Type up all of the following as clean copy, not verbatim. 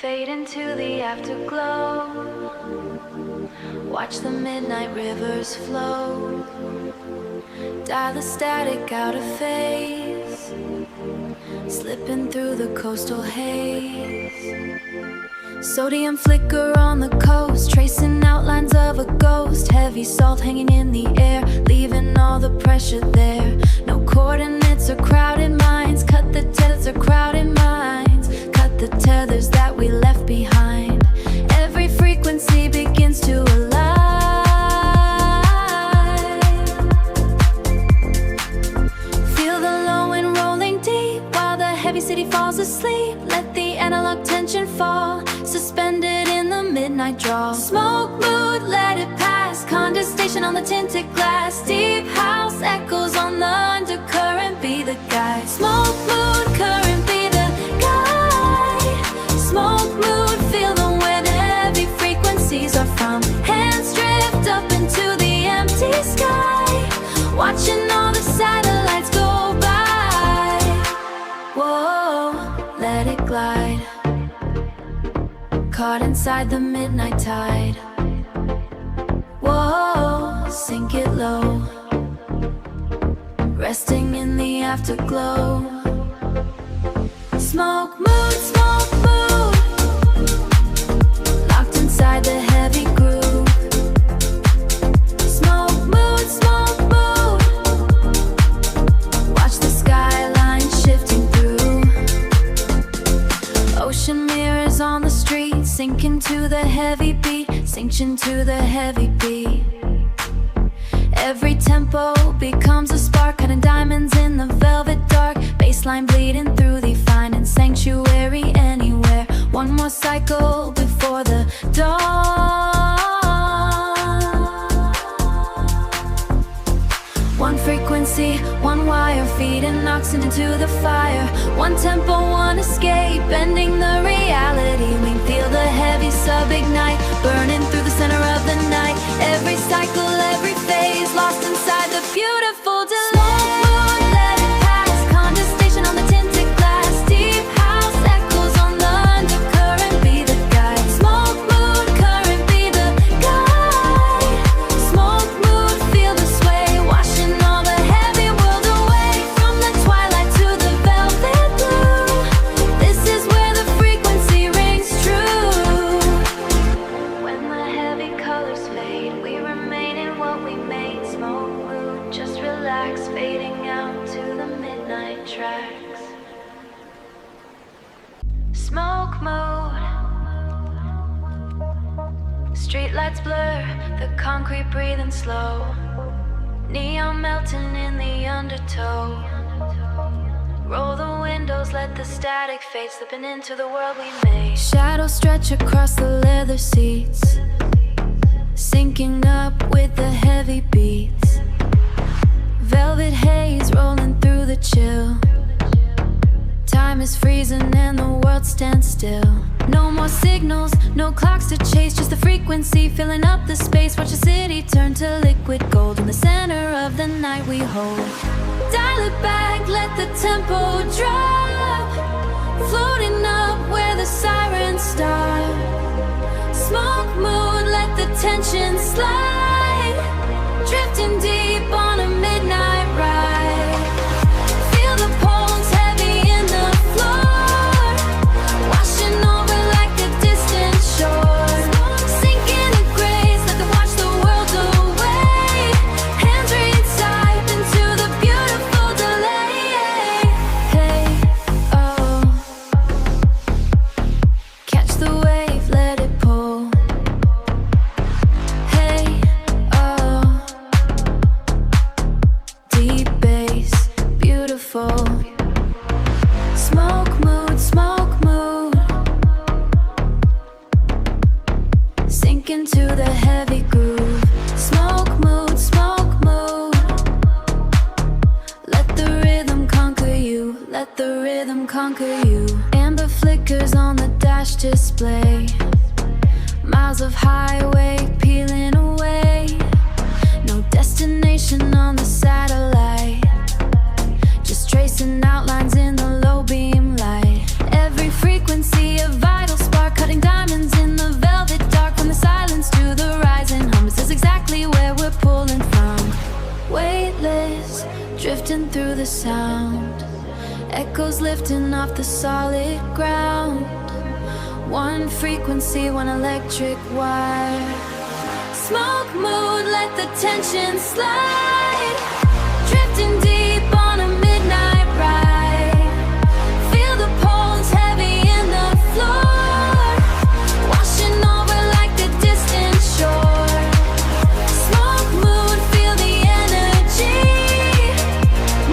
Fade into the afterglow. Watch the midnight rivers flow. Dial the static out of phase. Slipping through the coastal haze. Sodium flicker on the coast, tracing outlines of a ghost. Heavy salt hanging in the air, leaving all the pressure there. No coordinates or crowded minds. Cut the tethers or crowded minds. Cut the tethers that we left behind. Every frequency begins to align. Feel the low and rolling deep while the heavy city falls asleep. Let the analog tension fall, suspended in the midnight draw. Smoke mood, let it pass. Condensation on the tinted glass. Deep house echoes on the undercurrent. Be the guide. Smoke mood, current, be the guide. Smoke mood, feel the wind. Heavy frequencies are from. Hands drift up into the empty sky. Watching all the satellites go by. Whoa, let it glide. Caught inside the midnight tide. Whoa, sink it low. Resting in the afterglow. Smoke mood, smoke mood. Locked inside the heavy groove. Smoke mood, smoke mood. Watch the skyline shifting through. Ocean mirrors on the street, sinking to the heavy beat, sinking to the heavy beat. Every tempo becomes a spark, cutting diamonds in the velvet dark. Bassline bleeding through the finding sanctuary anywhere. One more cycle before the dawn. One frequency, one wire, feeding oxygen to the fire. One tempo, one escape, bending the reality. We feel the heavy sub-ignite, burning through the center of the night. Every cycle, every phase, lost inside the beautiful delay. Smoke mood, let it pass. Condensation on the tinted glass. Deep house echoes on the undercurrent. Be the guide. Smoke mood, current, be the guide. Smoke mood, feel the sway, washing all the heavy world away. From the twilight to the velvet blue. This is where the frequency rings true. When the heavy colors fade, we remain in what we made. Smoke mood, just relax, fading out to the midnight tracks. Smoke mood. Streetlights blur, the concrete breathing slow. Neon melting in the undertow. Roll the windows, let the static fade, slipping into the world we made. Shadows stretch across the leather seats, syncing up with the heavy beats. Velvet haze rolling through the chill. Time is freezing and the world stands still. No more signals, no clocks to chase, just the frequency filling up the space. Watch the city turn to liquid gold. In the center of the night we hold. Dial it back, let the tempo drop. Floating up where the sirens start. Smoke mood, let the tension slide. Drifting deep on a midnight ride. Feel the pulse heavy in the floor, washing over like a distant shore. Sink in the grace, let them watch the world away. Hands reach tight into the beautiful delay. Hey, oh, catch the wave, let it pull. Hey, oh, deep bass, beautiful. Smoke mood, smoke mood. Sink into the heavy groove. Smoke mood, smoke mood. Let the rhythm conquer you, let the rhythm conquer you. Amber flickers on the dash display. Miles of highway peeling away. No destination on the satellite, just tracing outlines in the low beam light. Every frequency a vital spark, the sound, echoes lifting off the solid ground. One frequency, one electric wire. Smoke mood, let the tension slide. Drifting deep on a midnight ride. Feel the poles heavy in the floor, washing over like the distant shore. Smoke mood, feel the energy,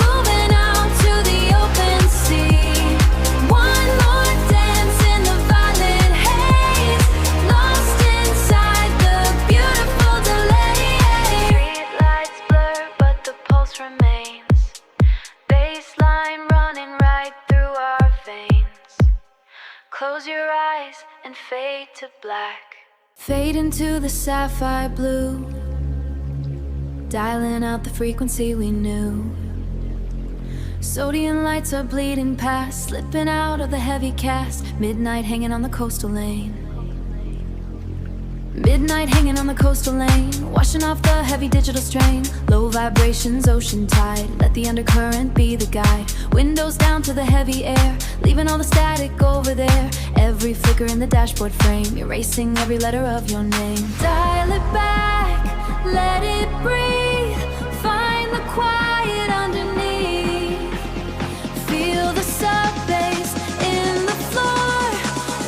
moving out to the open sea. One more dance in the violet haze, lost inside the beautiful delay. Street lights blur, but the pulse remains. Bassline running right through our veins. Close your eyes and fade to black. Fade into the sapphire blue, dialing out the frequency we knew. Sodium lights are bleeding past, slipping out of the heavy cast. Midnight hanging on the coastal lane. Midnight hanging on the coastal lane, washing off the heavy digital strain. Low vibrations, ocean tide, let the undercurrent be the guide. Windows down to the heavy air, leaving all the static over there. Every flicker in the dashboard frame, erasing every letter of your name. Dial it back, let it breathe, find the quiet underneath. Feel the sub-bass in the floor,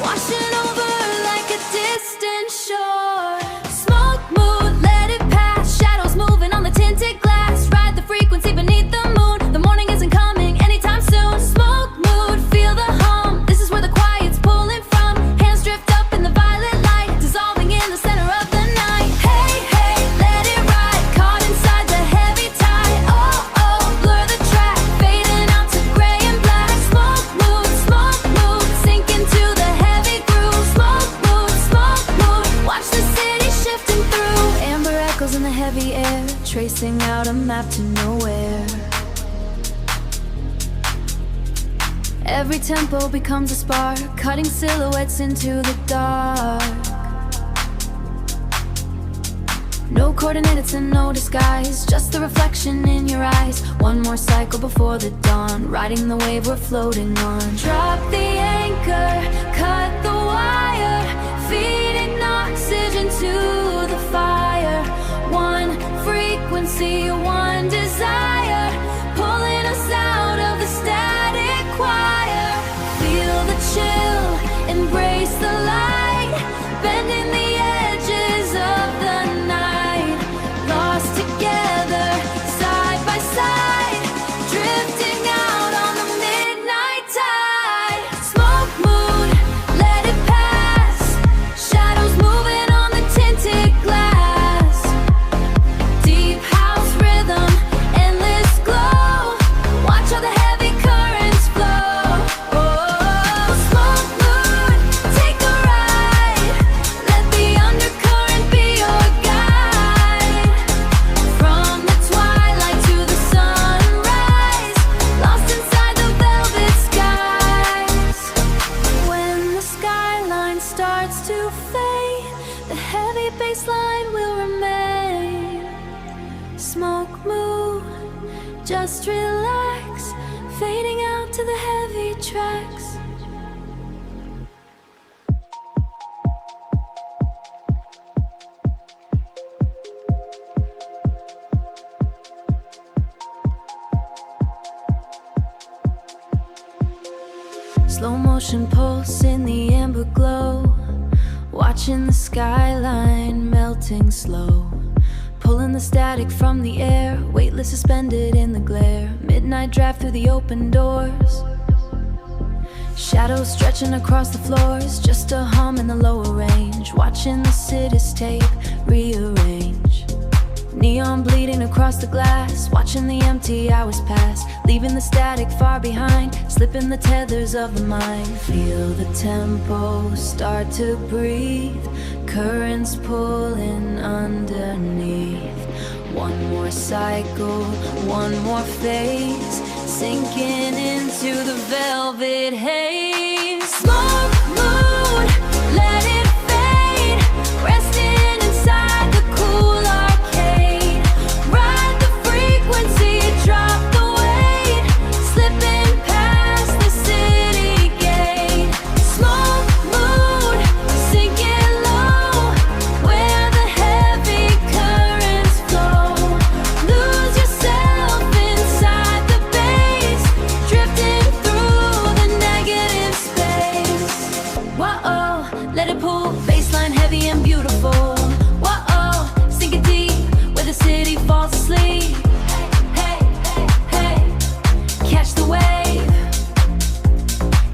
washing over like a distant shore. Smoke mood, let it pass, shadows moving on the tinted glass. Ride the frequency beneath the moon, the morning isn't coming anytime soon. Smoke mood, feel the hum, this is where the quiet's pulling from. Hands drift up in the violet light, dissolving in the center of the night. Hey, hey, let it ride, caught inside the heavy tide. Oh, oh, blur the track, fading out to gray and black. Smoke mood, sink into the heavy groove. Smoke mood, watch the city shifting through. Amber echoes in the heavy air, tracing out a map to nowhere. Every tempo becomes a spark, cutting silhouettes into the dark. No coordinates and no disguise, just the reflection in your eyes. One more cycle before the dawn, riding the wave we're floating on. Drop the anchor, cut the wire, feeding oxygen to the fire. One frequency, one desire, pulling us out of the static choir. Feel the chill, embrace the light, bending the edges of the night. Lost together, side by side, drifting out on the midnight tide. Smoke mood, let it pass, shadows moving on the tinted glass. Deep house rhythm, endless glow, watch all the heavy currents flow. Oh, smoke mood, take a ride, let the undercurrent be your guide. From the twilight to the sunrise, lost inside the velvet skies. When the skyline starts to fade, the heavy bassline will remain. Smoke mood, just relax, fading out to the heavy tracks. Slow motion pulse in the amber glow, watching the skyline melting slow. Pulling the static from the air, weightless suspended in the glare. Midnight drive through the open doors, shadows stretching across the floors. Just a hum in the lower range, watching the cityscape rearrange. Neon bleeding across the glass, watching the empty hours pass. Leaving the static far behind, slipping the tethers of the mind. Feel the tempo start to breathe, currents pulling underneath. One more cycle, one more phase, sinking into the velvet haze. Smoke mood, let it fade, resting inside the cool arcade. Ride the frequency, drop the weight. Whoa-oh, let it pull, bassline heavy and beautiful. Whoa-oh, sink it deep, where the city falls asleep. Hey, hey, hey, catch the wave,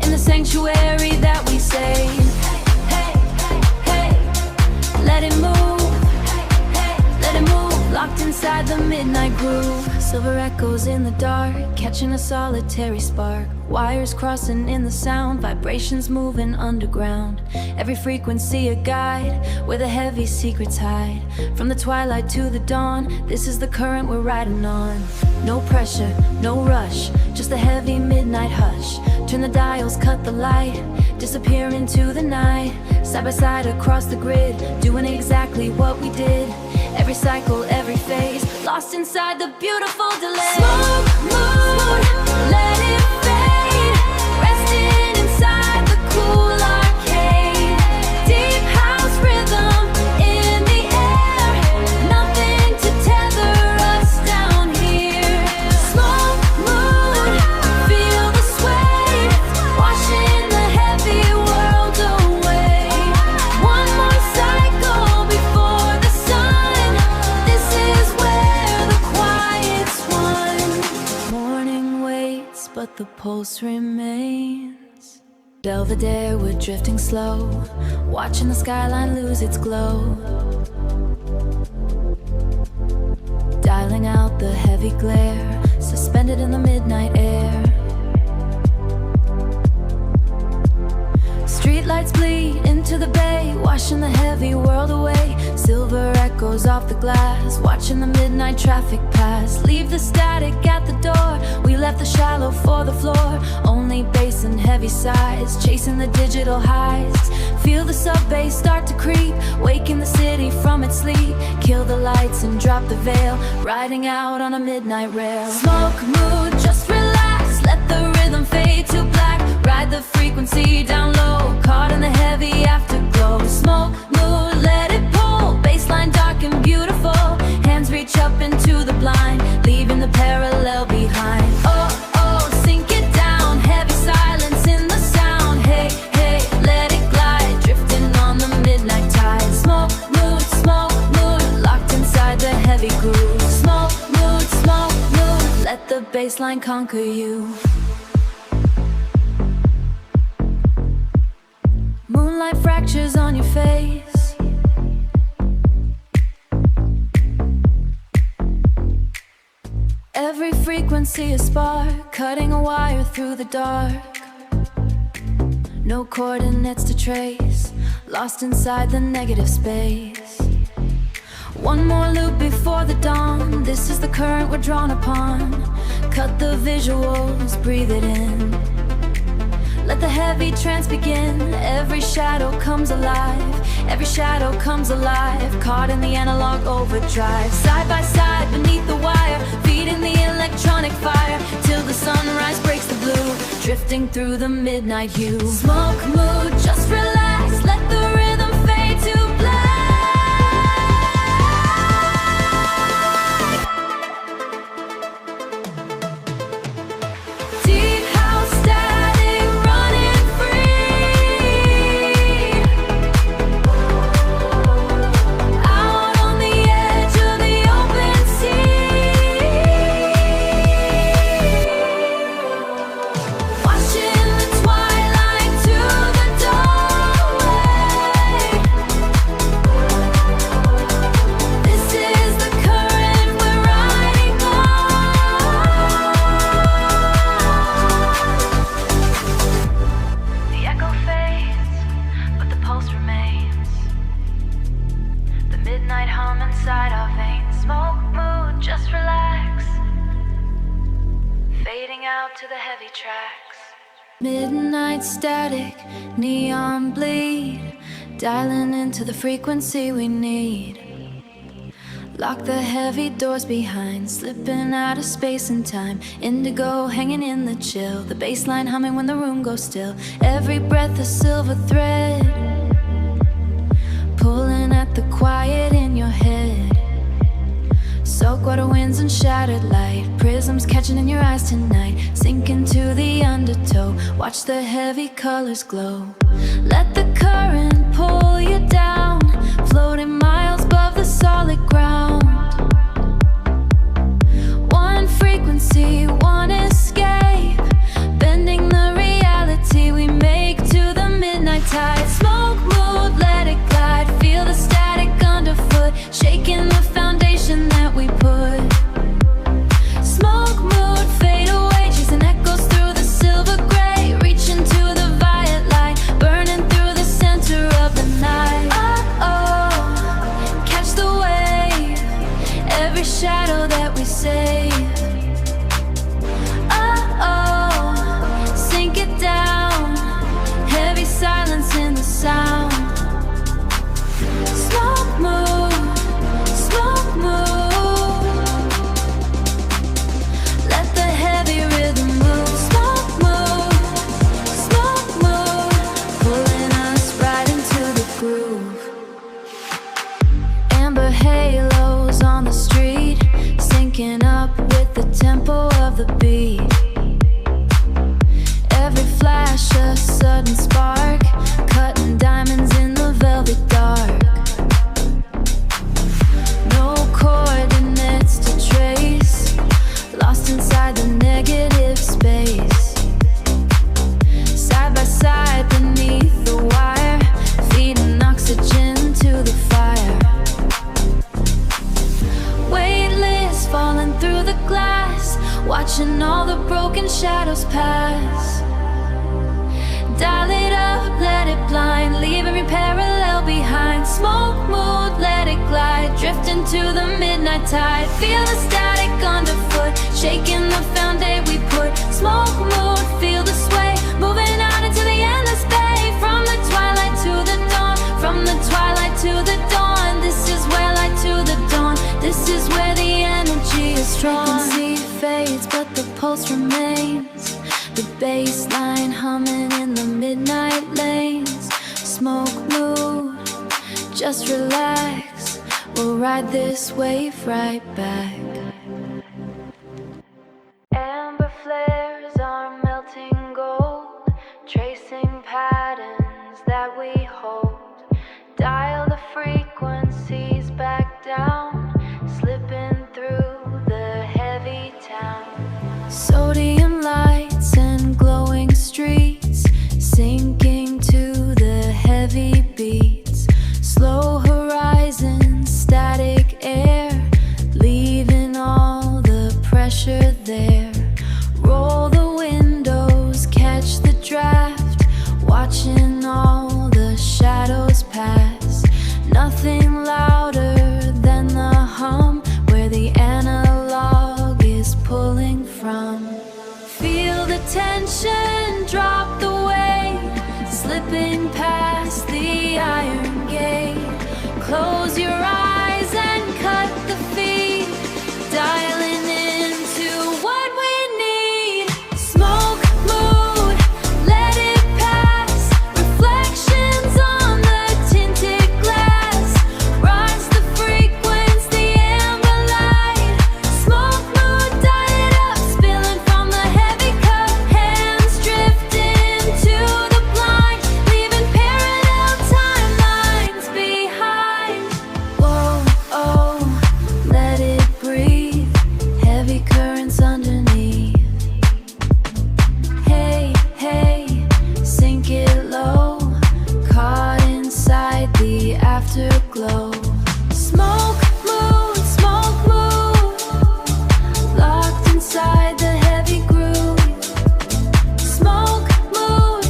in the sanctuary that we say. Hey, hey, hey, let it move, let it move, locked inside the midnight groove. Silver echoes in the dark, catching a solitary spark. Wires crossing in the sound, vibrations moving underground. Every frequency a guide, where the heavy secrets hide. From the twilight to the dawn, this is the current we're riding on. No pressure, no rush, just the heavy midnight hush. Turn the dials, cut the light, disappear into the night. Side by side across the grid, doing exactly what we did. Every cycle, every phase, lost inside the beautiful delay. Smoke, mood, let it fade, resting inside the cool arcade. Deep house rhythm in the air, nothing to tether us down here. Smoke, mood, feel the sway, washing the heavy world away. One more cycle before the sun, this is where the quiet's won. Morning waits, but the pulse remains. Belvedere, we're drifting slow, watching the skyline lose its glow. Dialing out the heavy glare, suspended in the midnight air. Streetlights bleed into the bay, washing the heavy world away. Silver echoes off the glass, watching the midnight traffic pass. Leave the static at the door, we left the shallow for the floor. Only bass and heavy sighs, chasing the digital highs. Feel the sub-bass start to creep, waking the city from its sleep. Kill the lights and drop the veil, riding out on a midnight rail. Smoke, mood, just relax, let the rhythm fade to black. Ride the frequency down low, caught in the heavy afterglow. Smoke, mood, let it pull, bassline dark and beautiful. Hands reach up into the blind, leaving the parallel behind. Oh, oh, sink it down, heavy silence in the sound. Hey, hey, let it glide, drifting on the midnight tide. Smoke, mood, locked inside the heavy groove. Smoke, mood, let the bassline conquer you. Moonlight fractures on your face, every frequency a spark, cutting a wire through the dark. No coordinates to trace, lost inside the negative space. One more loop before the dawn, this is the current we're drawn upon. Cut the visuals, breathe it in, let the heavy trance begin. Every shadow comes alive, every shadow comes alive. Caught in the analog overdrive, side by side beneath the wire, feeding the electronic fire, till the sunrise breaks the blue, drifting through the midnight hue. Smoke, mood, just relax, let the rhythm fade to black. Deep house static running free, out on the edge of the open sea. Watching the twilight to the doorway. This is the current we're riding on. The echo fades, but the pulse remains. The midnight hum inside our veins. Smoke, mood, just relax, fading out to the heavy tracks. Midnight static, neon bleed, dialing into the frequency we need. Lock the heavy doors behind, slipping out of space and time. Indigo hanging in the chill, the bassline humming when the room goes still. Every breath a silver thread, pulling at the quiet in your head. Soak water winds and shattered light, prisms catching in your eyes tonight. Sink into the undertow, watch the heavy colors glow. Let the into the midnight tide. Feel the static underfoot, shaking the foundation we put. Smoke mood, feel the sway, moving out into the endless bay. From the twilight to the dawn, from the twilight to the dawn. This is where light to the dawn, this is where the energy is strong. Frequency fades but the pulse remains, the bass line humming in the midnight lanes. Smoke mood, just relax, we'll ride this wave right back. Amber flares are melting gold, tracing patterns that we hold. Dial the frequencies back down, slipping through the heavy town. Sodium lights and glowing streets, sinking to the heavy beats. Slow horizons, static air, leaving all the pressure there. Roll the windows, catch the draft, watching all the shadows pass. Nothing louder than the hum, where the analog is pulling from. Feel the tension, drop the weight, slipping past the iron gate. Close your eyes and cut the feed, dialing into what we need. Smoke mood, let it pass, reflections on the tinted glass. Rise the frequency, the amber light. Smoke mood, dial it up, spilling from the heavy cup. Hands drifting to the blind, leaving parallel timelines behind. Whoa, oh, let it breathe, heavy currents underneath. Hey, hey, sink it low, caught inside the afterglow. Smoke mood, locked inside the heavy groove. Smoke mood,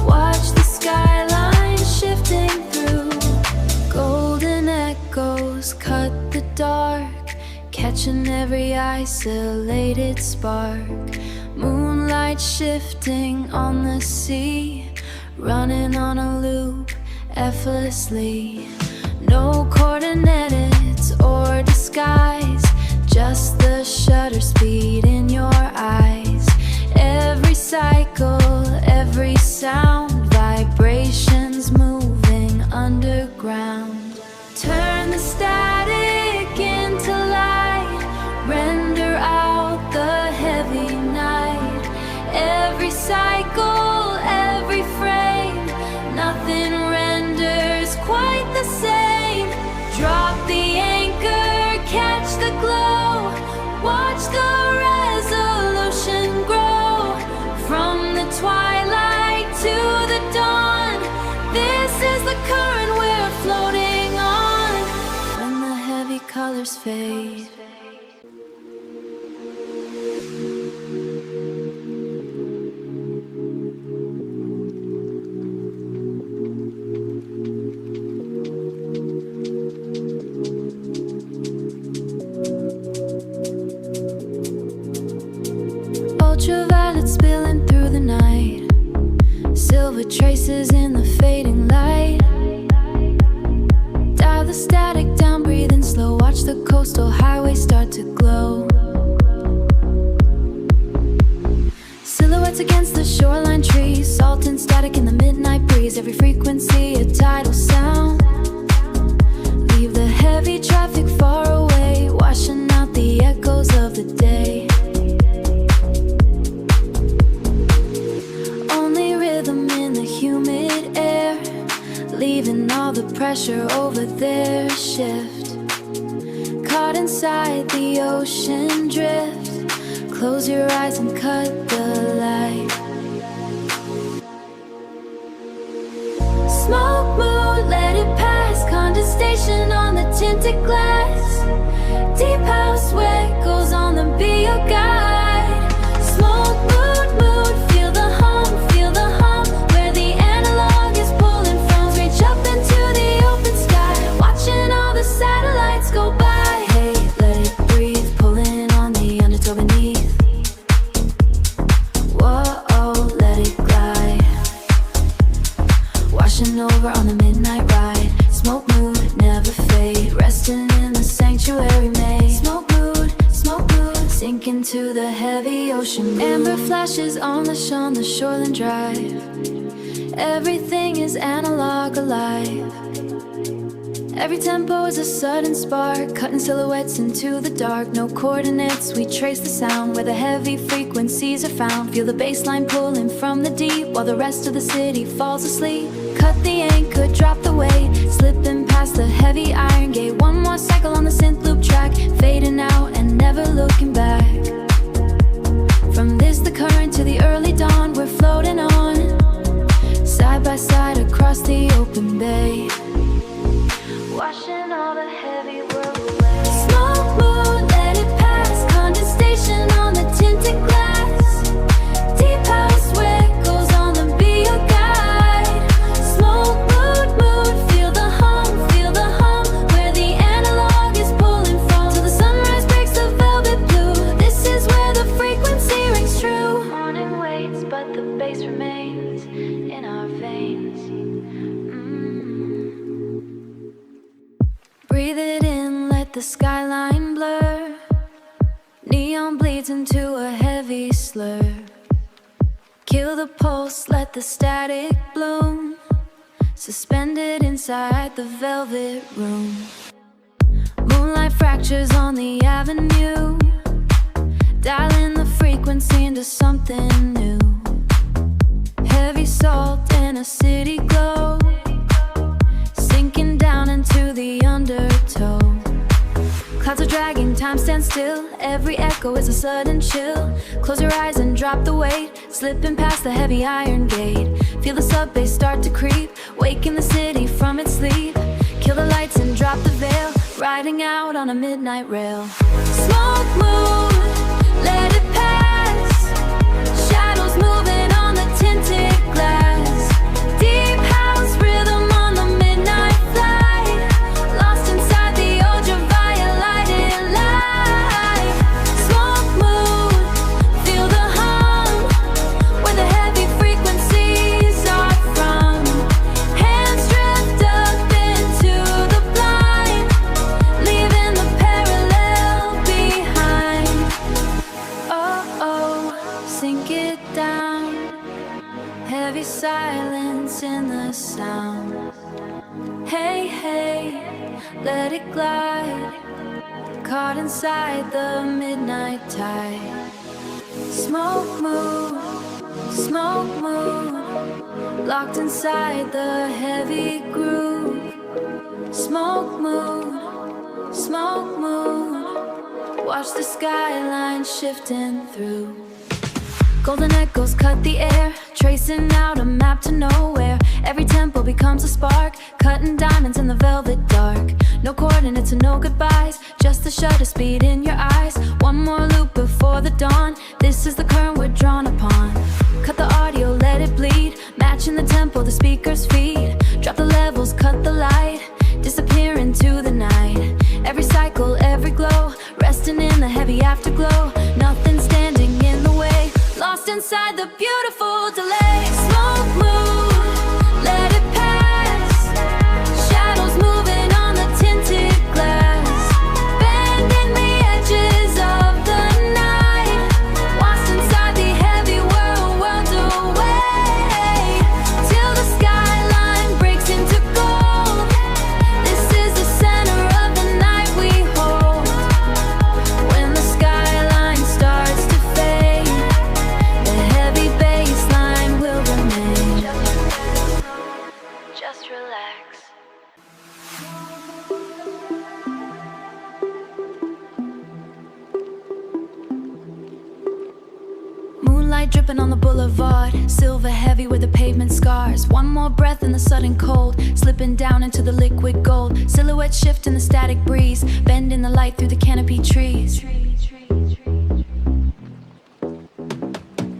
watch the skyline shifting through. Golden echoes cut the dark, catching every isolated spark. Moonlight shifting on the sea, running on a loop effortlessly. No coordinates or disguise, just the shutter speed in your eyes. Every cycle, every sound, vibrations moving underground. Turn the static into light, render out the heavy night. Every cycle, every frame, nothing renders quite the same. Drop the anchor, catch the glow, watch the resolution grow. From the twilight to the dawn, this is the current we're floating on. When the heavy colors fade, ultraviolet spilling through the night, silver traces in the fading light. Dial the static down, breathing slow, watch the coastal highway start to glow. Silhouettes against the shoreline trees, salt and static in the midnight breeze. Every frequency a tidal sound, leave the heavy traffic far away, washing out the echoes of the day. Only rhythm in the humid air, leaving all the pressure over there. Shift, caught inside the ocean drift. Close your eyes and cut the light. Smoke mood, let it pass, condensation on the tinted glass. Deep house where goes on the be your guide. Smoke mood, feel the hum, where the analog is pulling from. Reach up into the open sky, watch washing over on the midnight ride. Smoke mood, never fade, resting in the sanctuary made. Smoke mood, sink into the heavy ocean mood. Amber flashes on the shoreline drive. Everything is analog alive. Every tempo is a sudden spark, cutting silhouettes into the dark. No coordinates, we trace the sound where the heavy frequencies are found. Feel the bassline pulling from the deep while the rest of the city falls asleep. Cut the anchor, drop the weight, slipping past the heavy iron gate. One more cycle on the synth loop track, fading out and never looking back. From this the current to the early dawn, we're floating on, side by side across the open bay, washing all the heavy world away. Smoke mood, let it pass, condensation on the tinted glass. Deep house echoes on the be your guide. Smoke mood, feel the hum, where the analog is pulling from. Till the sunrise breaks the velvet blue, this is where the frequency rings true. Morning waits, but the bass remains in our veins. Breathe it in, let the skyline blur. Neon bleeds into a heavy slur. Kill the pulse, let the static bloom. Suspended inside the velvet room. Moonlight fractures on the avenue, dialing the frequency into something new. Heavy salt in a city glow, sinking down into the undertow. Clouds are dragging, time stands still. Every echo is a sudden chill. Close your eyes and drop the weight, slipping past the heavy iron gate. Feel the sub-bass start to creep, waking the city from its sleep. Kill the lights and drop the veil, riding out on a midnight rail. Smoke mood, let it pass. Shadows moving on the tinted glass. Deep house rhythm on the midnight flight, lost inside the ultraviolet light. Smoke mood, feel the hum, where the heavy frequencies are from. Hands drift up into the blind, leaving the parallel behind. Oh, sink it down. Heavy silence in the sound. Hey, let it glide, caught inside the midnight tide. Smoke mood, locked inside the heavy groove. Smoke mood, watch the skyline shifting through. Golden echoes cut the air, tracing out a map to nowhere. Every tempo becomes a spark, cutting diamonds in the velvet dark. No coordinates and no goodbyes, just the shutter speed in your eyes. One more loop before the dawn, this is the current we're drawn upon. Cut the audio, let it bleed, matching the tempo the speakers feed. Drop the levels, cut the light, disappear into the night. Every cycle, every glow, resting in the heavy afterglow. Nothing standing in the way, lost inside the beautiful delay. Smoke mood, let it pass. Shadows moving on the tinted glass, bending the edges of the night, lost inside the heavy world away. Till the skyline breaks into gold, this is the center of the night we hold. When the skyline starts to fade, the heavy bassline will remain. Just relax. Moonlight dripping on the boulevard, silver heavy where the pavement scars. One more breath in the sudden cold, slipping down into the liquid gold. Silhouettes shift in the static breeze, bending the light through the canopy trees.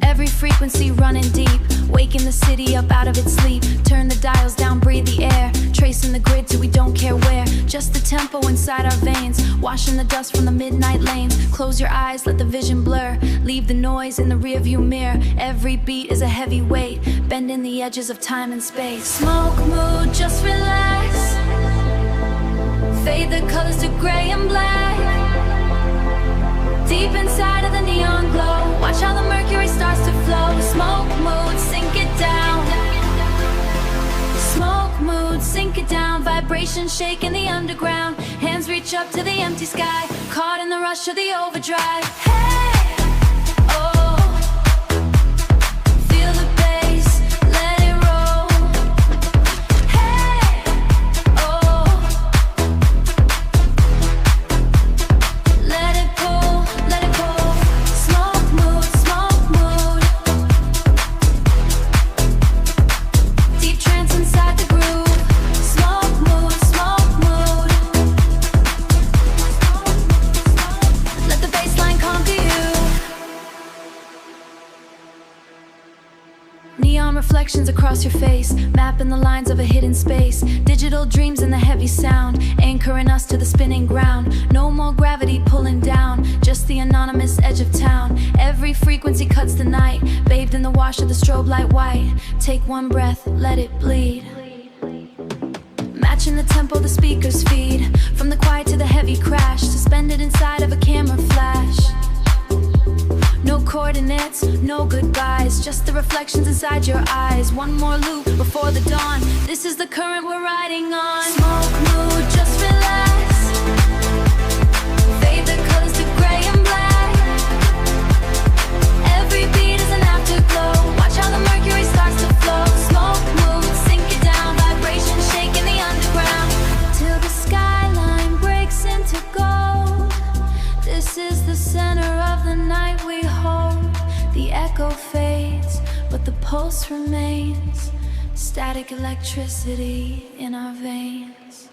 Every frequency running deep, waking the city up out of its sleep. Turn the dials down, breathe the air, trace chasing the grid till we don't care where. Just the tempo inside our veins, washing the dust from the midnight lanes. Close your eyes, let the vision blur. Leave the noise in the rearview mirror. Every beat is a heavy weight, bending the edges of time and space. Smoke mood, just relax. Fade the colors to gray and black. Deep inside of the neon glow, watch how the mercury starts to flow. Smoke mood, sink it down. Smoke mood, sink it down. Vibrations shaking the underground. Hands reach up to the empty sky, caught in the rush of the overdrive. Hey, oh, feel the bass, let it roll. Hey, oh, let it pull, let it pull. Smoke mood, smoke mood. Deep trance inside the groove. Smoke mood, smoke mood. Let the bassline conquer you. Neon reflections across your face, mapping the lines of a hidden space. Digital dreams in the heavy sound, anchoring us to the spinning ground. No more gravity pulling down, just the anonymous edge of town. Every frequency cuts the night, bathed in the wash of the strobe light white. Take one breath, let it bleed. Matching the tempo the speakers feed, from the quiet to the heavy crash, suspended inside of a camera flash. No coordinates, no goodbyes, just the reflections inside your eyes. One more loop before the dawn, this is the current we're riding on. Smoke mood, just relax. Fade the colors to gray and black. Every beat is an afterglow, watch how the mercury starts to flow. Smoke mood, sink it down, vibration shaking the underground. Till the skyline breaks into gold. This is the center of the night we hold. The echo fades, but the pulse remains. Static electricity in our veins.